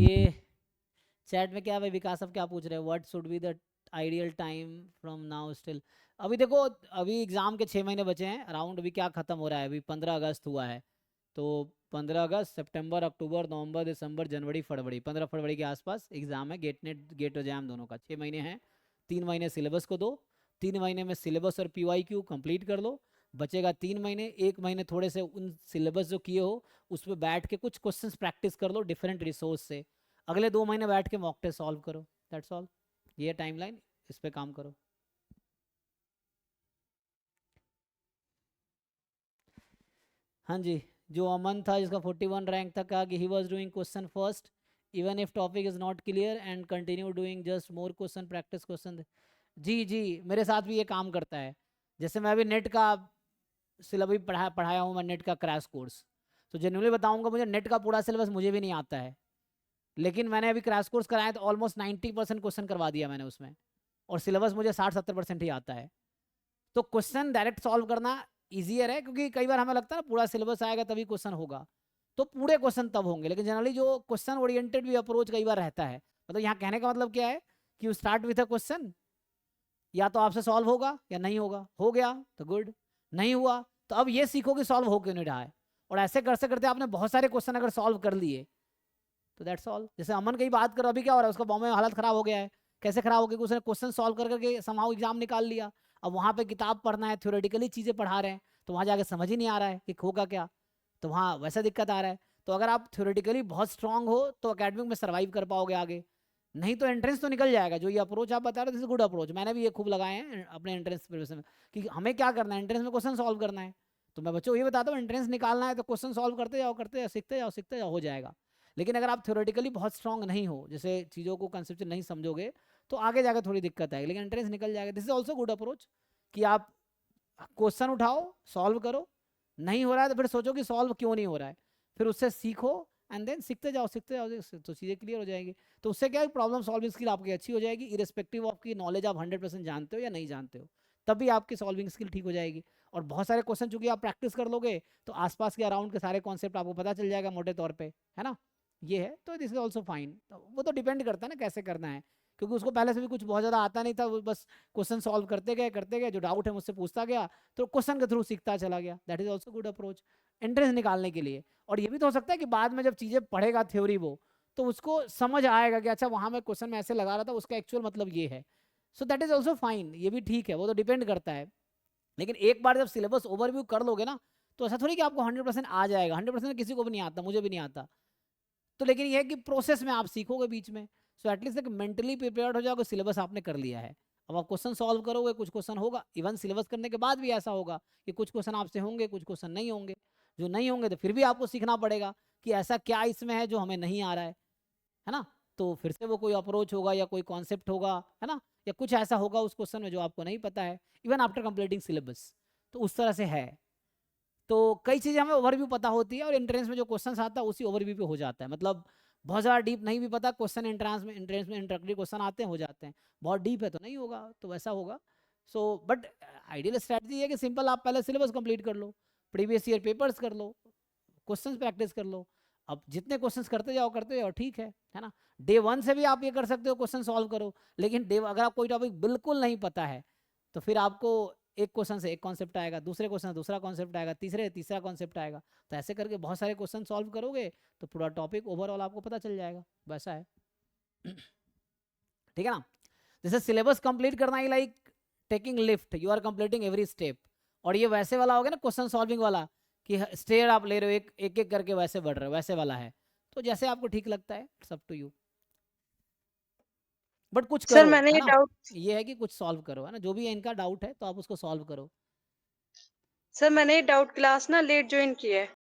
ये चैट में क्या भाई विकास अब क्या पूछ रहे हैं, what should be the ideal time from now still. अभी देखो, अभी एग्जाम के 6 महीने बचे हैं अराउंड। अभी क्या खत्म हो रहा है, अभी 15 अगस्त हुआ है। तो 15 अगस्त, सितंबर, अक्टूबर, नवंबर, दिसंबर, जनवरी, फरवरी, 15 फरवरी के आसपास एग्जाम है। गेट नेट गेट एग्जाम दोनों का 6 महीने हैं। 3 महीने सिलेबस को दो। 3 महीने में सिलेबस और PYQ कंप्लीट कर लो। बचेगा 3 महीने। 1 महीने थोड़े से उन सिलेबस जो किए हो उस पर बैठ के कुछ क्वेश्चंस प्रैक्टिस कर लो डिफरेंट रिसोर्स से। अगले 2 महीने बैठ के मॉक टेस्ट सॉल्व करो। That's all. ये टाइमलाइन, इस पे काम करो। हाँ जी। जो अमन था जिसका 41 रैंक था, कहा कि he was doing question first even if topic is not clear and continue doing just more question practice question. जी जी, मेरे साथ भी ये काम करता है। जैसे मैं अभी नेट का सिलेबस पढ़ाया हूँ, मैं नेट का क्रैश कोर्स। तो जेन्युइनली बताऊंगा, मुझे नेट का पूरा सिलेबस मुझे भी नहीं आता है। लेकिन मैंने अभी क्रैश कोर्स कराया तो ऑलमोस्ट 90% क्वेश्चन करवा दिया मैंने उसमें। और सिलेबस मुझे 60-70% ही आता है। तो क्वेश्चन डायरेक्ट सॉल्व करना ईजियर है, क्योंकि कई बार हमें लगता है ना पूरा सिलेबस आएगा तभी क्वेश्चन होगा। तो पूरे क्वेश्चन तब होंगे, लेकिन जनरली जो क्वेश्चन ओरिएंटेड भी अप्रोच कई बार रहता है। मतलब यहाँ कहने का मतलब क्या है कि you start with a question, या तो आपसे सॉल्व होगा या नहीं होगा। हो गया तो गुड, नहीं हुआ तो अब ये सीखो कि सॉल्व हो क्यों नहीं रहा है। और ऐसे करते करते आपने बहुत सारे क्वेश्चन अगर सॉल्व कर लिए तो दैट्स ऑल। जैसे अमन की बात करो, अभी क्या हो रहा है, उसका बॉम्बे में हालत खराब हो गया है। कैसे खराब हो गया कि उसने क्वेश्चन सॉल्व कर करके समहाउ एग्जाम निकाल लिया। अब वहाँ पे किताब पढ़ना है, थ्योरेटिकली चीज़ें पढ़ा रहे हैं, तो वहाँ जाके समझ ही नहीं आ रहा है कि होगा क्या। तो वहाँ वैसा दिक्कत आ रहा है। तो अगर आप थ्योरेटिकली बहुत स्ट्रांग हो तो अकेडमिक में सर्वाइव कर पाओगे आगे। नहीं तो एंट्रेंस तो निकल जाएगा। जो ये अप्रोच आप बता रहे हो, दिस इज गुड अप्रोच। मैंने भी ये खूब लगाए हैं अपने एंट्रेंस प्रिपरेशन में, कि हमें क्या करना है, एंट्रेंस में क्वेश्चन सॉल्व करना है। तो मैं बच्चों को ये बताता हूँ, एंट्रेंस निकालना है तो क्वेश्चन सॉल्व करते जाओ, करते जाओ, सीखते जाओ, सीखते जाओ, हो जाएगा। लेकिन अगर आप थ्योरेटिकली बहुत स्ट्रांग नहीं हो, जैसे चीज़ों को कंसेप्चुअल नहीं समझोगे, तो आगे जाकर थोड़ी दिक्कत आएगी। लेकिन एंट्रेंस निकल जाएगा। This is also good approach, कि आप क्वेश्चन उठाओ, सॉल्व करो। नहीं हो रहा है तो फिर सोचो कि सॉल्व क्यों नहीं हो रहा है, फिर उससे सीखो एंड देन सीखते जाओ, सीखते जाओ, तो चीज़ें क्लियर हो जाएगी। तो उससे क्या है, प्रॉब्लम सॉल्विंग स्किल आपकी अच्छी हो जाएगी, इरेस्पेक्टिव ऑफ की नॉलेज आप 100% जानते हो या नहीं जानते हो। तभी आपकी सॉल्विंग स्किल ठीक हो जाएगी। और बहुत सारे क्वेश्चन चूंकि आप प्रैक्टिस कर लोगे तो आसपास के अराउंड के सारे कॉन्सेप्ट आपको पता चल जाएगा मोटे तौर पे, है ना। ये है, तो दिस इज ऑल्सो फाइन। वो तो डिपेंड करता है ना कैसे करना है, क्योंकि उसको पहले से भी कुछ बहुत ज़्यादा आता नहीं था, वो बस क्वेश्चन सॉल्व करते गए, जो डाउट है मुझसे पूछता गया, तो क्वेश्चन के थ्रू सीखता चला गया। That is also good approach entrance निकालने के लिए। और ये भी तो हो सकता है कि बाद में जब चीज़ें पढ़ेगा थ्योरी वो, तो उसको समझ आएगा कि अच्छा वहाँ मैं क्वेश्चन में ऐसे लगा रहा था, उसका एक्चुअल मतलब ये है। So that is also fine, ये भी ठीक है। वो तो डिपेंड करता है। लेकिन एक बार जब सिलेबस ओवरव्यू कर लोगे ना, तो ऐसा थोड़ी कि आपको 100% आ जाएगा। 100% किसी को भी नहीं आता, मुझे भी नहीं आता। तो लेकिन ये है कि प्रोसेस में आप सीखोगे बीच में। सो एटलीस्ट एक मेंटली प्रिपेयर्ड हो जाओगे, सिलेबस आपने कर लिया है। अब आप क्वेश्चन सॉल्व करोगे, कुछ क्वेश्चन होगा, इवन सिलेबस करने के बाद भी ऐसा होगा कि कुछ क्वेश्चन आपसे होंगे, कुछ क्वेश्चन नहीं होंगे। जो नहीं होंगे तो फिर भी आपको सीखना पड़ेगा कि ऐसा क्या इसमें है जो हमें नहीं आ रहा है ना। तो फिर से वो कोई अप्रोच होगा या कोई कॉन्सेप्ट होगा, है ना, या कुछ ऐसा होगा उस क्वेश्चन में जो आपको नहीं पता है, इवन आफ्टर कंप्लीटिंग सिलेबस। तो उस तरह से है। तो कई चीज़ें हमें ओवरव्यू पता होती है, और एंट्रेंस में जो क्वेश्चन आता है उसी ओवरव्यू पे हो जाता है। मतलब बहुत ज़्यादा डीप नहीं भी पता क्वेश्चन, एंट्रेंस में इंट्रोडक्टरी क्वेश्चन आते हैं, हो जाते हैं। बहुत डीप है तो नहीं होगा, तो वैसा होगा। सो बट आइडियल स्ट्रैटेजी है कि सिंपल आप पहले सिलेबस कंप्लीट कर लो, प्रीवियस ईयर पेपर्स कर लो, क्वेश्चंस प्रैक्टिस कर लो। अब जितने क्वेश्चंस करते जाओ, ठीक है ना। डे 1 से भी आप ये कर सकते हो, क्वेश्चन सॉल्व करो। लेकिन अगर आप कोई टॉपिक बिल्कुल नहीं पता है, तो फिर आपको एक क्वेश्चन से एक कॉन्सेप्ट आएगा, दूसरे क्वेश्चन से दूसरा कॉन्सेप्ट आएगा, तीसरा कॉन्सेप्ट आएगा। तो ऐसे करके बहुत सारे क्वेश्चन सॉल्व करोगे तो पूरा टॉपिक ओवरऑल आपको पता चल जाएगा। वैसा है। ठीक है ना। जैसे सिलेबस कंप्लीट करना ही like taking lift, you are completing every step. और ये वैसे वाला हो गया ना क्वेश्चन सॉल्विंग वाला, कि स्टेयर आप ले रहे हो, एक एक करके वैसे बढ़ रहे हो, वैसे वाला है। तो जैसे आपको ठीक लगता है, it's up to you. But कुछ सर करो, मैंने है ये ना। डाउट ये है कि कुछ सॉल्व करो, है ना। जो भी इनका डाउट है तो आप उसको सॉल्व करो। सर मैंने ये डाउट क्लास ना लेट ज्वाइन की है।